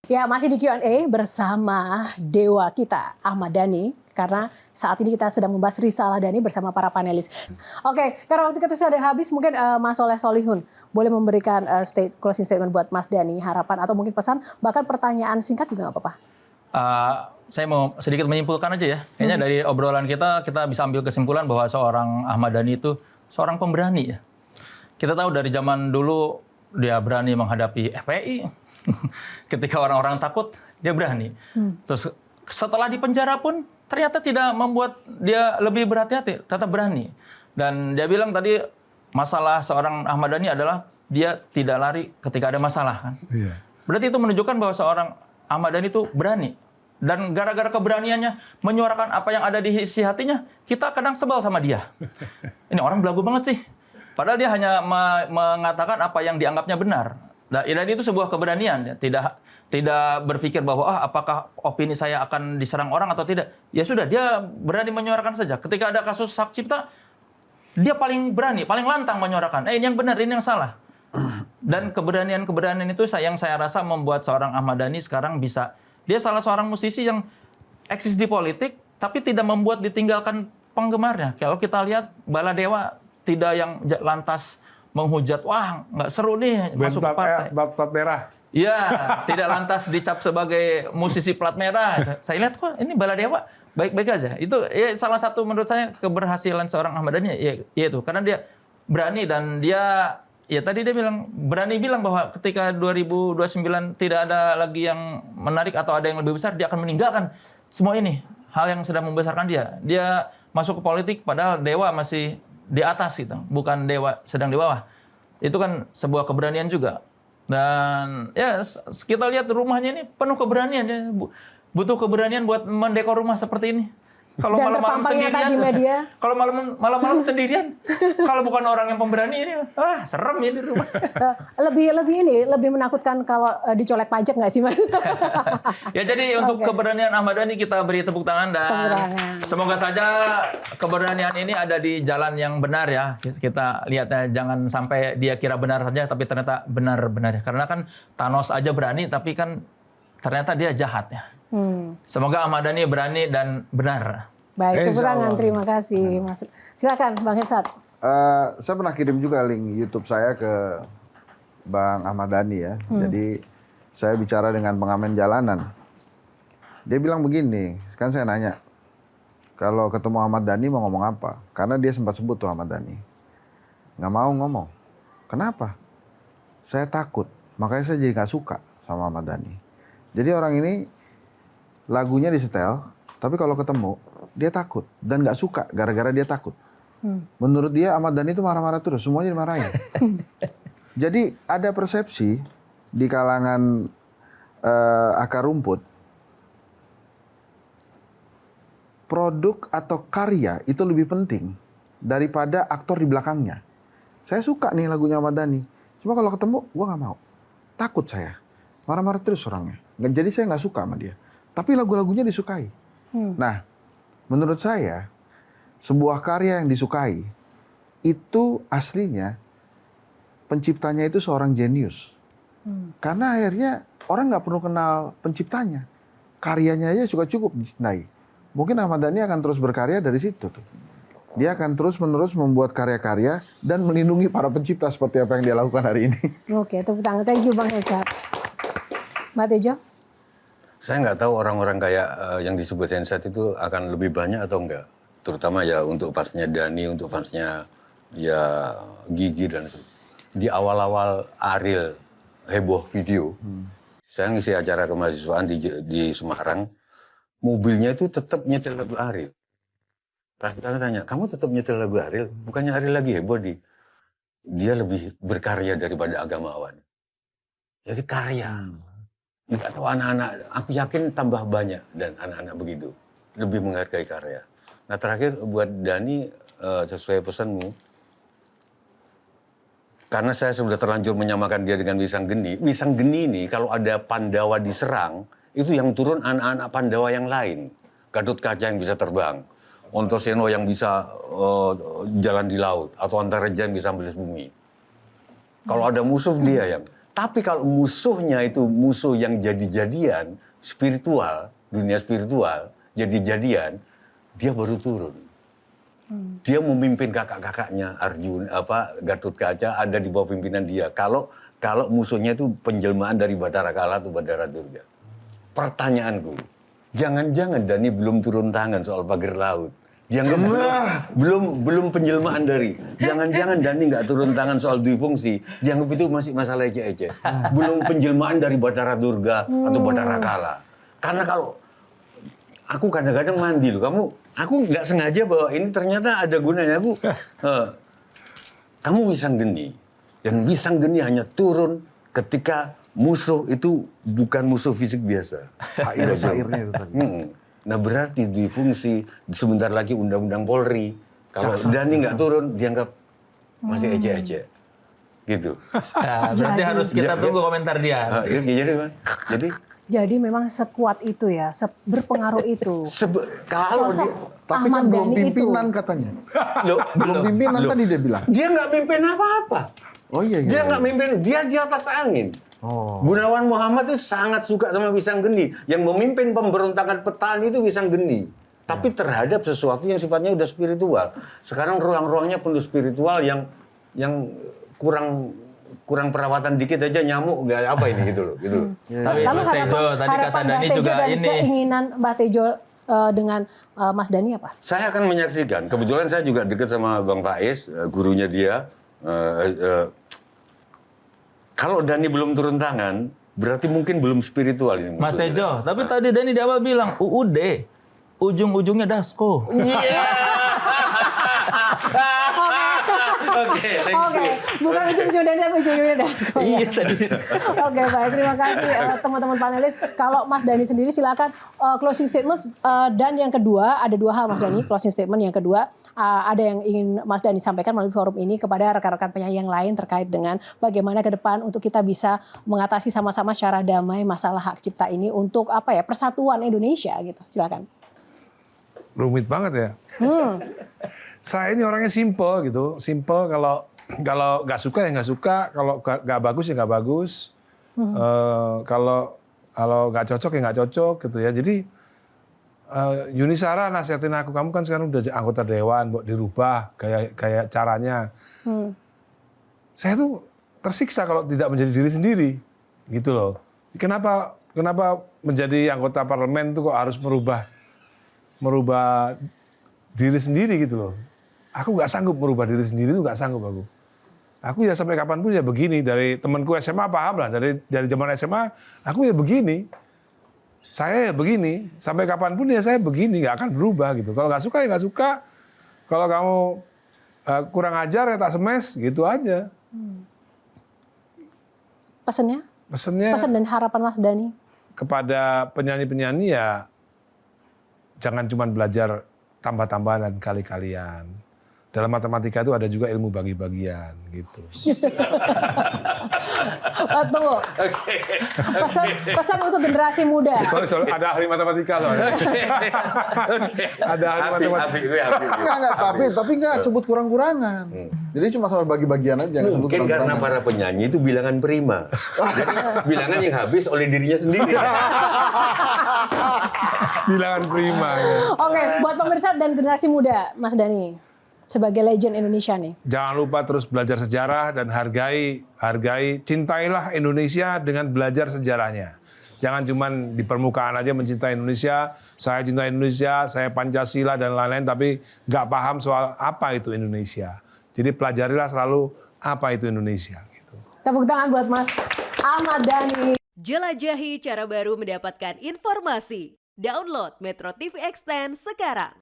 Ya, masih di Q&A bersama dewa kita, Ahmad Dhani. Karena saat ini kita sedang membahas risalah Dhani bersama para panelis. Oke, karena waktu kita sudah habis, mungkin Mas Soleh Solihun boleh memberikan closing statement buat Mas Dhani, harapan atau mungkin pesan, bahkan pertanyaan singkat juga nggak apa-apa. Saya mau sedikit menyimpulkan aja ya. Kayaknya dari obrolan kita bisa ambil kesimpulan bahwa seorang Ahmad Dhani itu seorang pemberani ya. Kita tahu dari zaman dulu dia berani menghadapi FPI. Ketika orang-orang takut, dia berani. Terus setelah di penjara pun ternyata tidak membuat dia lebih berhati-hati, tetap berani. Dan dia bilang tadi masalah seorang Ahmad Dhani adalah dia tidak lari ketika ada masalah kan. Iya. Berarti itu menunjukkan bahwa seorang Ahmad Dhani itu berani. Dan gara-gara keberaniannya menyuarakan apa yang ada di isi hatinya, kita kadang sebel sama dia. Ini orang belagu banget sih. Padahal dia hanya mengatakan apa yang dianggapnya benar. Dan itu sebuah keberanian, ya. Tidak berpikir bahwa apakah opini saya akan diserang orang atau tidak. Ya sudah, dia berani menyuarakan saja. Ketika ada kasus hak cipta, dia paling berani, paling lantang menyuarakan. Ini yang benar, ini yang salah. Dan keberanian itu yang saya rasa membuat seorang Ahmad Dhani sekarang bisa. Dia salah seorang musisi yang eksis di politik, tapi tidak membuat ditinggalkan penggemarnya. Kalau kita lihat Baladewa tidak yang lantas menghujat, wah nggak seru nih masuk partai. Plat merah. Iya, tidak lantas dicap sebagai musisi plat merah. Saya lihat kok ini Baladewa baik-baik aja. Itu ya, salah satu menurut saya keberhasilan seorang Ahmad Dhani ya itu karena dia berani dan dia ya tadi dia berani bilang bahwa ketika 2029 tidak ada lagi yang menarik atau ada yang lebih besar, dia akan meninggalkan semua ini. Hal yang sedang membesarkan dia. Dia masuk ke politik padahal dewa masih di atas gitu, bukan dewa sedang di bawah. Itu kan sebuah keberanian juga. Dan ya kita lihat rumahnya ini penuh keberanian ya. Butuh keberanian buat mendekor rumah seperti ini. Kalau malam-malam sendirian, kalau malam-malam sendirian, kalau bukan orang yang pemberani ini, serem ini rumah. lebih menakutkan kalau dicolek pajak nggak sih, Mas? Ya jadi untuk keberanian Ahmad Dhani kita beri tepuk tangan dan semoga saja keberanian ini ada di jalan yang benar ya. Kita lihatnya jangan sampai dia kira benar saja tapi ternyata benar-benar ya. Karena kan Thanos aja berani tapi kan ternyata dia jahat ya. Semoga Ahmad Dhani berani dan benar. Baik, tepuk tangan. Terima kasih, Mas. Silakan, Bang Hensat. Saya pernah kirim juga link YouTube saya ke Bang Ahmad Dhani ya. Jadi saya bicara dengan pengamen jalanan. Dia bilang begini, kan saya nanya, kalau ketemu Ahmad Dhani mau ngomong apa? Karena dia sempat sebut tuh Ahmad Dhani. Nggak mau ngomong. Kenapa? Saya takut. Makanya saya jadi nggak suka sama Ahmad Dhani. Jadi orang ini lagunya disetel, tapi kalau ketemu dia takut dan nggak suka gara-gara dia takut. Menurut dia Ahmad Dhani itu marah-marah terus, semuanya dimarahin. Jadi ada persepsi di kalangan akar rumput, produk atau karya itu lebih penting daripada aktor di belakangnya. Saya suka nih lagunya Ahmad Dhani, cuma kalau ketemu gua nggak mau, takut saya, marah-marah terus orangnya. Jadi saya nggak suka sama dia. Tapi lagu-lagunya disukai. Nah, menurut saya, sebuah karya yang disukai, itu aslinya, penciptanya itu seorang jenius. Karena akhirnya orang nggak perlu kenal penciptanya. Karyanya aja juga cukup dicintai. Mungkin Ahmad Dhani akan terus berkarya dari situ tuh. Dia akan terus-menerus membuat karya-karya dan melindungi para pencipta seperti apa yang dia lakukan hari ini. Oke, tepuk tangan. Thank you, Bang Hensat. Mbak Tejo? Saya nggak tahu orang-orang kayak yang disebut Hensat itu akan lebih banyak atau enggak. Terutama ya untuk fansnya Dhani, untuk fansnya ya Gigi dan di awal-awal Ariel heboh video. Saya ngisi acara kemahasiswaan di Semarang, mobilnya itu tetap nyetel lagu Ariel. Kita tanya, kamu tetap nyetel lagu Ariel? Bukannya Ariel lagi heboh dia lebih berkarya daripada agamawan. Jadi karya. Nggak tahu anak-anak, aku yakin tambah banyak dan anak-anak begitu lebih menghargai karya. Nah terakhir buat Dhani sesuai pesanmu, karena saya sudah terlanjur menyamakan dia dengan Wisang Geni. Wisang Geni ini kalau ada Pandawa diserang, itu yang turun anak-anak Pandawa yang lain. Gatot Kaca yang bisa terbang, Antaséna yang bisa jalan di laut, atau Antareja yang bisa ambil bumi. Kalau ada musuh dia yang Tapi kalau musuhnya itu musuh yang jadi-jadian, spiritual, dunia spiritual, jadi-jadian, dia baru turun. Dia memimpin kakak-kakaknya Arjuna, Gatotkaca ada di bawah pimpinan dia. Kalau musuhnya itu penjelmaan dari Bathara Kala atau Bathara Durga. Pertanyaanku, jangan-jangan Dani belum turun tangan soal pagar laut. Dianggap belum penjelmaan dari. Jangan-jangan Dani nggak turun tangan soal dui fungsi. Dianggap itu masih masalah ece-ece. Belum penjelmaan dari Bathara Durga atau Bathara Kala. Karena kalau aku kadang-kadang mandi loh, aku nggak sengaja bahwa ini ternyata ada gunanya. Kamu Wisanggeni, dan Wisanggeni hanya turun ketika musuh itu bukan musuh fisik biasa. Sair-sairnya itu tadi. Nah berarti dui fungsi, sebentar lagi undang-undang Polri. Kalau Dani nggak turun, dianggap masih ece-ece. Gitu. Nah, berarti harus kita tunggu komentar dia. Jadi memang sekuat itu ya, berpengaruh itu. kalau Sosok Tapi Ahmad kan belum Dhani pimpinan itu. katanya. Loh, Belum pimpinan tadi dia bilang. dia nggak mimpin apa-apa. Oh iya. Dia nggak mimpin, dia di atas angin. Oh. Gunawan Muhammad itu sangat suka sama Wisanggeni. Yang memimpin pemberontakan petani itu Wisanggeni. Tapi terhadap sesuatu yang sifatnya udah spiritual. Sekarang ruang-ruangnya penuh spiritual yang kurang perawatan dikit aja nyamuk nggak apa ini gitu loh. Tapi Lalu Mas Tejo, tadi kata harapan Dani Mbak Tejo juga dan ini. keinginan Mbak Tejo dengan Mas Dhani apa? Saya akan menyaksikan. Kebetulan saya juga dekat sama Bang Faiz, gurunya dia. Kalau Dani belum turun tangan, berarti mungkin belum spiritual ini. Mas Tejo, tapi tadi Dani di awal bilang UUD, ujung-ujungnya Dasko. Oke, Oke, bukan ujung-ujungnya Dhani, tapi ujung-ujungnya Dasko. Iya tadi. Oke, baik. Terima kasih teman-teman panelis. Kalau Mas Dhani sendiri silakan closing statement. Dan yang kedua, ada dua hal Mas Dhani. Closing statement yang kedua, ada yang ingin Mas Dhani sampaikan melalui forum ini kepada rekan-rekan penyanyi yang lain terkait dengan bagaimana ke depan untuk kita bisa mengatasi sama-sama secara damai masalah hak cipta ini untuk persatuan Indonesia gitu. Silakan. Rumit banget ya. Saya ini orangnya simple gitu. Simple kalau nggak suka ya nggak suka. Kalau nggak bagus ya nggak bagus. Kalau nggak cocok ya nggak cocok gitu ya. Jadi Yuni Shara nasihatin aku, kamu kan sekarang udah anggota dewan, buat dirubah kayak caranya. Saya tuh tersiksa kalau tidak menjadi diri sendiri, gitu loh. Kenapa menjadi anggota parlemen tuh kok harus merubah diri sendiri gitu loh. Aku nggak sanggup merubah diri sendiri, itu nggak sanggup aku. Aku ya sampai kapanpun ya begini. Dari temanku SMA paham lah, dari zaman SMA aku ya begini. Saya ya begini, sampai kapanpun ya saya begini, nggak akan berubah gitu. Kalau nggak suka ya nggak suka. Kalau kamu kurang ajar ya tak semes, gitu aja. Pesannya? Pesan dan harapan Mas Dhani? Kepada penyanyi-penyanyi ya, jangan cuma belajar tambah-tambahan dan kali-kalian. Dalam matematika itu ada juga ilmu bagi-bagian gitu. Tunggu. Pesan untuk generasi muda. Sorry, ada ahli matematika soalnya. Ada ahli matematika. Tapi nggak sebut kurang-kurangan. Jadi cuma sampai bagi-bagian aja. Mungkin karena para penyanyi itu bilangan prima. Jadi bilangan yang habis oleh dirinya sendiri. Bilangan prima. Ya. Oke, buat pemirsa dan generasi muda, Mas Dhani. Sebagai legend Indonesia nih. Jangan lupa terus belajar sejarah dan hargai, cintailah Indonesia dengan belajar sejarahnya. Jangan cuma di permukaan aja mencintai Indonesia, saya cinta Indonesia, saya Pancasila dan lain-lain, tapi nggak paham soal apa itu Indonesia. Jadi pelajarilah selalu apa itu Indonesia. Gitu. Tepuk tangan buat Mas Ahmad Dhani. Jelajahi cara baru mendapatkan informasi. Download Metro TV Extend sekarang.